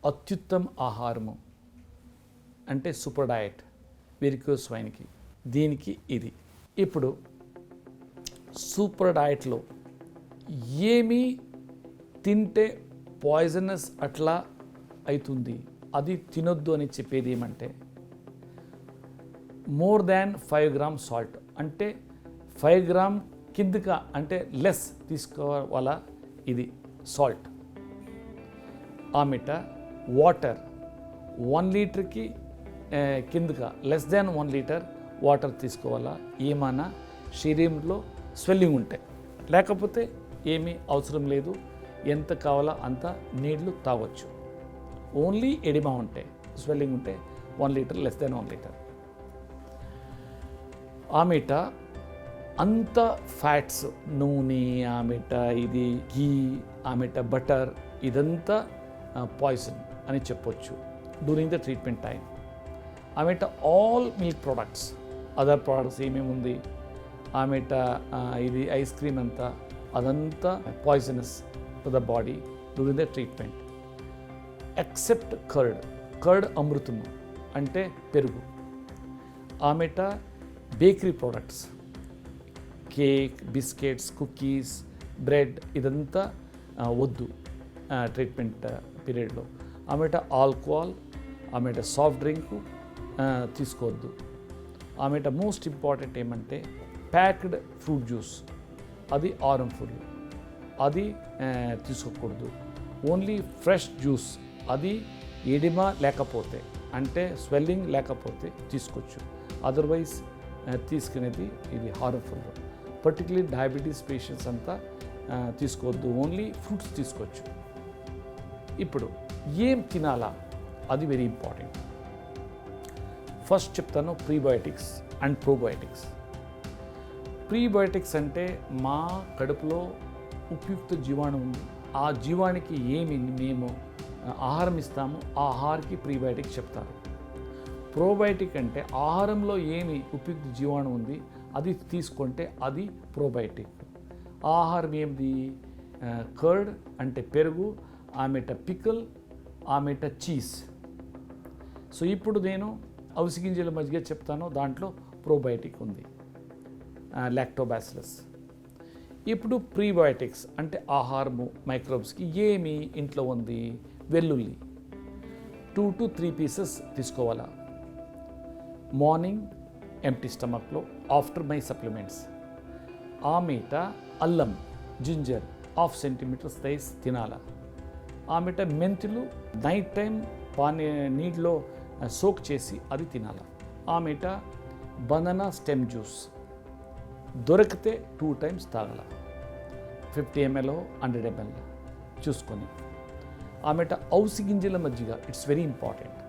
అత్యుత్తమ ఆహారము అంటే సూపర్ డయట్ వెరికోస్ వైన్కి, దీనికి ఇది. ఇప్పుడు సూపర్ డయట్లో ఏమి తింటే పాయిజనస్ అట్లా అవుతుంది, అది తినొద్దు అని చెప్పేది ఏమంటే మోర్ దాన్ 5 grams సాల్ట్, అంటే 5 grams కిందగా అంటే లెస్ తీసుకోవాలా ఇది సాల్ట్. ఆమెట వాటర్ 1 లీటర్కి కిందగా లెస్ దాన్ 1 లీటర్ వాటర్ తీసుకోవాలా ఏమైనా శరీరంలో స్వెల్లింగ్ ఉంటాయి, లేకపోతే ఏమీ అవసరం లేదు, ఎంత కావాలో అంత నీళ్లు తాగొచ్చు. ఓన్లీ ఎడిమా ఉంటే స్వెల్లింగ్ ఉంటే 1 లీటర్ లెస్ దాన్ 1 లీటర్. ఆమెట అంత ఫ్యాట్స్ నూనె ఆమెట ఇది ఘీ ఆమెట బటర్ ఇదంతా పాయిజన్ అని చెప్పొచ్చు డ్యూరింగ్ ద ట్రీట్మెంట్ టైం. ఆమెట all milk products other products ఏమేమి ఉంది ఆమెట ఇది ఐస్ క్రీమ్ అంతా అదంతా poisonous to the body during the treatment except curd అమృతము అంటే పెరుగు. ఆమెట bakery products cake biscuits cookies bread ఇదంతా వద్దు ట్రీట్మెంట్ పీరియడ్లో. ఆమెట ఆల్కహాల్ ఆమెట సాఫ్ట్ డ్రింక్ తీసుకోవద్దు. ఆమెట మోస్ట్ ఇంపార్టెంట్ ఏమంటే ప్యాక్డ్ ఫ్రూట్ జ్యూస్ అది హార్మ్ఫుల్, అది తీసుకోకూడదు. ఓన్లీ ఫ్రెష్ జ్యూస్ అది ఎడిమా లేకపోతే అంటే స్వెల్లింగ్ లేకపోతే తీసుకోవచ్చు, అదర్వైజ్ తీసుకునేది ఇది హార్మ్ఫుల్. పర్టికులర్లీ డయాబెటీస్ పేషెంట్స్ అంతా తీసుకోవద్దు, ఓన్లీ ఫ్రూట్స్ తీసుకోవచ్చు. ఇప్పుడు ఏం తినాలా అది వెరీ ఇంపార్టెంట్. ఫస్ట్ చెప్తాను ప్రీబయోటిక్స్ అండ్ ప్రోబయోటిక్స్. ప్రీబయోటిక్స్ అంటే మా కడుపులో ఉపయుక్త జీవాణు ఉంది, ఆ జీవానికి ఏమి మేము ఆహారం ఇస్తామో ఆ ఆహారానికి ప్రీబయోటిక్ చెప్తారు. ప్రోబయోటిక్ అంటే ఆహారంలో ఏమి ఉపయుక్త జీవాణు ఉంది అది తీసుకుంటే అది ప్రోబయోటిక్. ఆహారం ఏమిది కర్డ్ అంటే పెరుగు, ఆమెట పికల్, ఆమెట చీజ్. సో ఇప్పుడు నేను అవిసి గింజల మజ్జిగ చెప్తాను, దాంట్లో ప్రోబయోటిక్ ఉంది లాక్టోబాసిలస్. ఇప్పుడు ప్రీబయోటిక్స్ అంటే ఆహారము మైక్రోబ్స్కి ఏమి ఇంట్లో ఉంది వెల్లుల్లి 2 to 3 pieces తీసుకోవాలా మార్నింగ్ ఎంప్టీ స్టమక్లో ఆఫ్టర్ మై సప్లిమెంట్స్. ఆమెట అల్లం జింజర్ 1/2 centimeter సైజ్ తినాలా. ఆమెట మెంతులు నైట్ టైం నీటిలో సోక్ చేసి అది తినాలా. ఆమెట బనానా స్టెమ్ జ్యూస్ దొరికితే 2 times తాగాల, 50 ml 100 ml చూసుకొని. ఆమెట అవిసి గింజల మజ్జిగ ఇట్స్ వెరీ ఇంపార్టెంట్,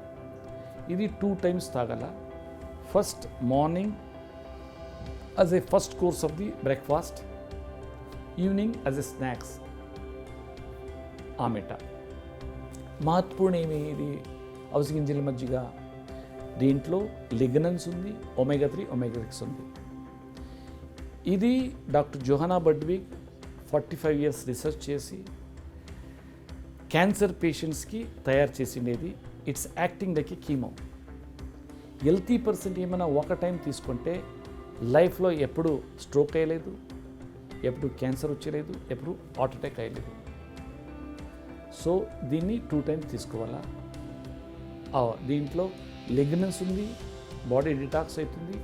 ఇది 2 times తాగాల. First morning as a first course of the breakfast, evening as a snacks. ఆమెట మహత్వపూర్ణ ఏమి ఇది అవిసి గింజల మజ్జిగ, దీంట్లో లిగ్నన్స్ ఉంది, omega 3 omega 6 ఉంది. ఇది doctor Johanna Budwig 45 years research చేసి క్యాన్సర్ పేషెంట్స్కి తయారు చేసిండేది. It's acting like a chemo. Healthy percent ఏమైనా ఒక టైం తీసుకుంటే లైఫ్లో ఎప్పుడు స్ట్రోక్ అయ్యలేదు, ఎప్పుడు క్యాన్సర్ వచ్చేలేదు, ఎప్పుడు హార్ట్ అటాక్ అయ్యలేదు. సో దీన్ని 2 times తీసుకోవాలా. దీంట్లో లిగ్నన్స్ ఉంది, బాడీ డిటాక్స్ అవుతుంది,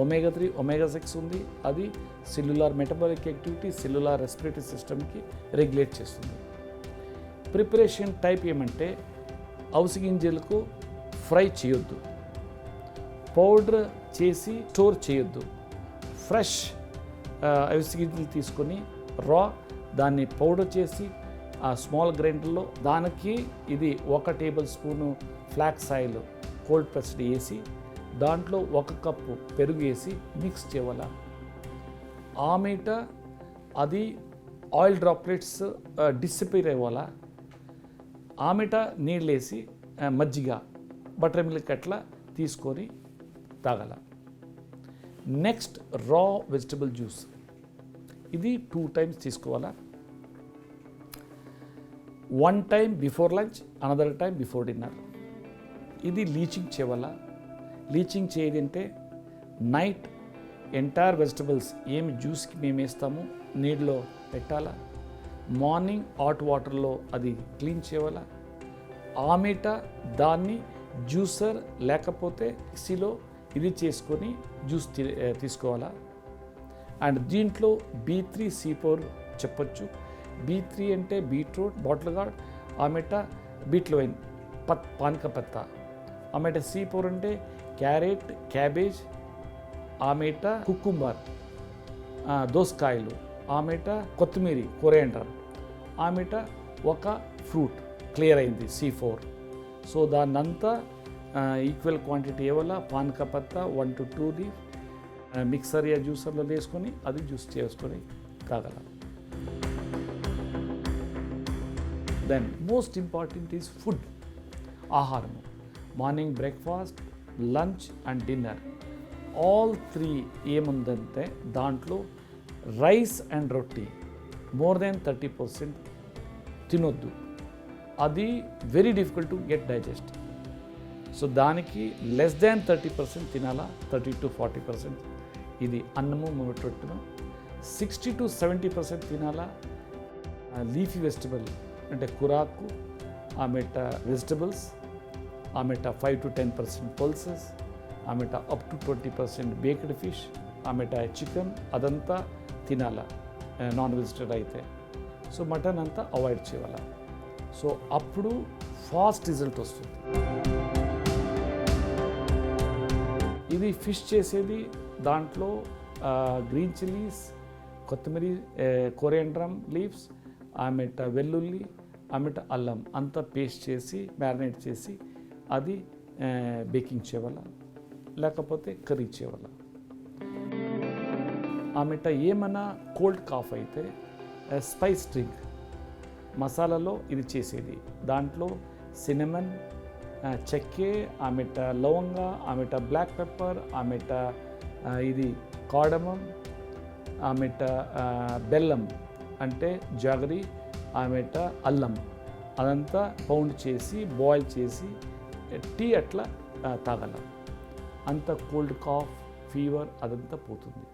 omega 3 omega 6 ఉంది, అది cellular metabolic activity cellular respiratory సిస్టమ్కి రెగ్యులేట్ చేస్తుంది. ప్రిపరేషన్ టైప్ ఏమంటే అవిసి గింజలకు ఫ్రై చేయొద్దు, పౌడర్ చేసి స్టోర్ చేయొద్దు. ఫ్రెష్ అవిసి గింజలు తీసుకొని దాన్ని పౌడర్ చేసి ఆ స్మాల్ గ్రైండర్లో దానికి ఇది 1 tablespoon flax oil cold pressed వేసి దాంట్లో 1 cup పెరుగు వేసి మిక్స్ చేయాల. ఆమెట అది ఆయిల్ డ్రాప్లెట్స్ డిసిపేర్ అవ్వాలా. ఆమెట నీళ్ళు వేసి మజ్జిగ బటర్ మిల్క్ అట్లా తీసుకొని తాగాల. నెక్స్ట్ రా వెజిటబుల్ జ్యూస్, ఇది 2 times తీసుకోవాలా. 1 time before lunch, another time before dinner. ఇది లీచింగ్ చేయవల్ల. లీచింగ్ చేయదంటే నైట్ ఎంటైర్ వెజిటబుల్స్ ఏమి జ్యూస్కి మేము వేస్తామో నీటిలో పెట్టాలా, మార్నింగ్ హాట్ వాటర్లో అది క్లీన్ చేయాలా, ఆమెట దాన్ని జ్యూసర్ లేకపోతే మిక్సీలో ఇది చేసుకొని జ్యూస్ తీసుకోవాలా. అండ్ దీంట్లో B3C4 చెప్పొచ్చు. B3 అంటే బీట్రూట్, బాటిల్ గార్డ్, ఆమెట బీట్లో వైన్, పానక పత్తా. ఆమెట C4 అంటే క్యారెట్, క్యాబేజ్, ఆమెట కుకుంబర్, దోసకాయలు, ఆమెట కొత్తిమీర, కొరియాండర్, ఆమెట ఒక ఫ్రూట్. క్లియర్ అయింది C4. సో దాన్నంతా ఈక్వల్ క్వాంటిటీ ఇవ్వాల. పానక పత్తా 1 to 2 లీఫ్ మిక్సర్ యా జ్యూసర్లో వేసుకొని అది జ్యూస్ చేసుకొని తాగల. Then most important is food, ఆహారము. Morning breakfast, lunch and dinner, all 3 ఏముందంటే దాంట్లో rice and roti more than 30% తినొద్దు. అది very difficult to get digest. So దానికి లెస్ దాన్ 30% తినాలా, 30 to 40%. ఇది అన్నము రొట్టెను. 60 to 70% తినాలా లీఫీ వెజిటబుల్ అంటే కురాకు, ఆమెట వెజిటబుల్స్, ఆమెట 5 to 10% పల్సెస్, ఆమెట అప్ టు 20% బేక్డ్ ఫిష్, ఆమెట చికెన్, అదంతా తినాలా నాన్ వెజిటేరియన్ అయితే. సో మటన్ అంతా అవాయిడ్ చేయాలి. సో అప్పుడు ఫాస్ట్ రిజల్ట్ వస్తుంది. ఇది ఫిష్ చేసేది దాంట్లో గ్రీన్ చిల్లీస్, కొత్తిమీర, కొరియాండర్ లీవ్స్, ఆమెట వెల్లుల్లి, ఆమెట అల్లం అంతా పేస్ట్ చేసి మ్యారినేట్ చేసి అది బేకింగ్ చేయాల, లేకపోతే కర్రీ చేయాల. ఆమెట ఏమన్నా కోల్డ్ కాఫ్ అయితే స్పైస్ డ్రింక్ మసాలాలో ఇది చేసేది. దాంట్లో సినమన్, చెక్కే, ఆమెట లవంగ, ఆమెట బ్లాక్ పెప్పర్, ఆమెట ఇది కార్డమం, ఆమెట బెల్లం అంటే జాగరి, ఆమెట అల్లం అదంతా పౌండ్ చేసి బాయిల్ చేసి టీ అట్లా తాగలం. అంత కోల్డ్ కాఫ్, ఫీవర్ అదంతా పోతుంది.